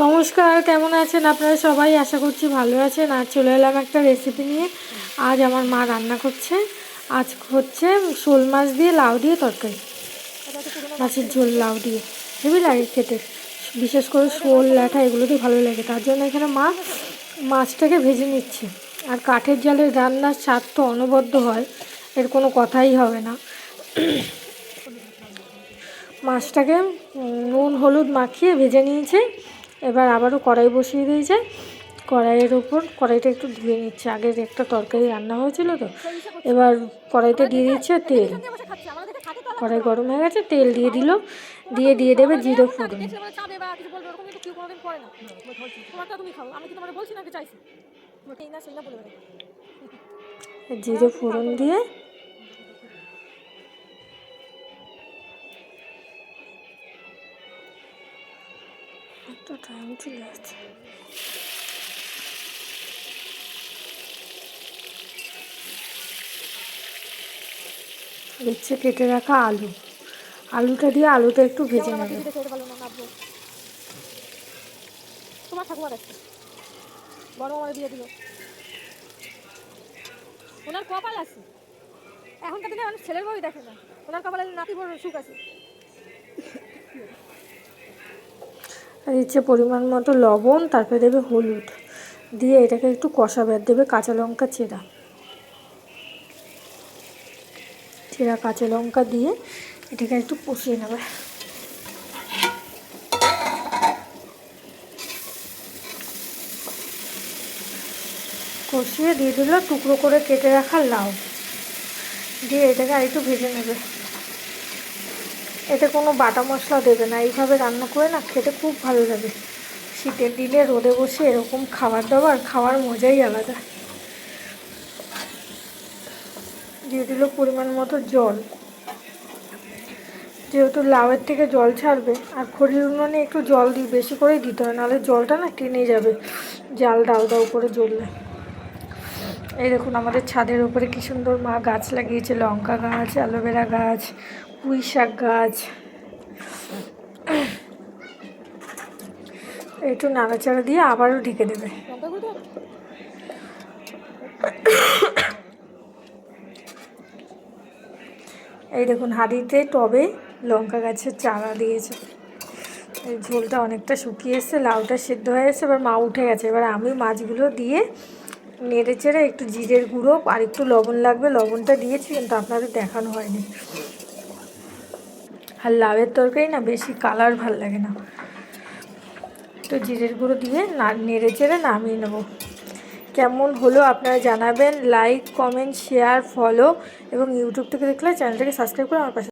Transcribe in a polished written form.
নমস্কার, কেমন আছেন আপনারা সবাই? আশা করছি ভালো আছেন। আজ চলে এলাম একটা রেসিপি নিয়ে। আজ আমার মা রান্না করছে। আজ হচ্ছে শোল মাছ দিয়ে লাউ দিয়ে তরকারি, মাছের ঝোল লাউ দিয়ে হেবি লাগে খেতে। বিশেষ করে শোল ল্যাঠা এগুলো দিয়ে ভালো লাগে। তার জন্য এখানে মা মাছটাকে ভেজে নিচ্ছে। আর কাঠের জালে রান্নার স্বাদ তো অনবদ্য হয়, এর কোনো কথাই হবে না। মাছটাকে নুন হলুদ মাখিয়ে ভেজে নিয়েছে। এবার আবারও কড়াই বসিয়ে দিয়েছে। কড়াইয়ের ওপর কড়াইটা একটু ধুয়ে নিচ্ছে। আগের একটা তরকারি রান্না হয়েছিল তো, এবার কড়াইতে দিয়ে দিচ্ছে তেল। কড়াই গরম হয়ে গেছে, তেল দিয়ে দিল। দিয়ে দেবে জিরে ফোড়ন। জিরে ফোড়ন দিয়ে একটা টাইম চলে যাচ্ছে। দিচ্ছে কেটে রাখা আলুটা দিয়ে আলুটা একটু ভেজে নেবে। তোমার ঠাকুমা দেখছে, বড় আমার বিয়ে দিল, ওনার কপাল আছে। এখনকার দিনে মানুষ ছেলের বউই দেখে না, ওনার কপালে নাতি বড় সুখ আছে। দিচ্ছে পরিমাণ মতো লবণ, তারপরে দেবে হলুদ, দিয়ে এটাকে একটু কষাবে। আর দেবে কাঁচা লঙ্কা চেরা কাঁচা লঙ্কা দিয়ে এটাকে একটু কষিয়ে নেবে। কষিয়ে দিয়ে দিল টুকরো করে কেটে রাখা লাউ, দিয়ে এটাকে আর একটু ভেজে নেবে। এতে কোনো বাটা মশলা দেবে না, এইভাবে রান্না করে না খেতে খুব ভালো লাগে। শীতের দিনে রোদে বসে এরকম খাওয়ার মজাই আলাদা। দিয়ে দিল পরিমাণ মতো জল, যেহেতু লাউয়ের থেকে জল ছাড়বে। আর খড়ির উনুনে একটু জল বেশি করেই দিতে হয়, নাহলে জলটা না টেনে যাবে জাল দাউ দাউ করে জ্বললে। এই দেখুন আমাদের ছাদের উপরে কী সুন্দর মা গাছ লাগিয়েছে, লঙ্কা গাছ, অ্যালোভেরা গাছ, পুঁই শাক গাছ। একটু নাড়াচাড়া দিয়ে আবারও ঢেকে দেবে। এই দেখুন হাঁড়িতে টবে লঙ্কা গাছের চারা দিয়েছে। এই ঝোলটা অনেকটা শুকিয়ে এসছে, লাউটা সেদ্ধ হয়ে এসছে। এবার মা উঠে গেছে। এবার আমি মাছগুলো দিয়ে নেড়ে চেড়ে একটু জিরের গুঁড়ো আর একটু লবণ লাগবে, লবণটা দিয়েছি, কিন্তু আপনাদের দেখানো হয়নি। আর লাউয়ের তরকারি না বেশি কালার ভাল লাগে না, তো জিরের গুঁড়ো দিয়ে নেড়ে চেড়ে নামিয়ে নেব। কেমন হলো আপনারা জানাবেন। লাইক, কমেন্ট, শেয়ার, ফলো এবং ইউটিউব থেকে দেখলে চ্যানেলটাকে সাবস্ক্রাইব করে আমার পাশে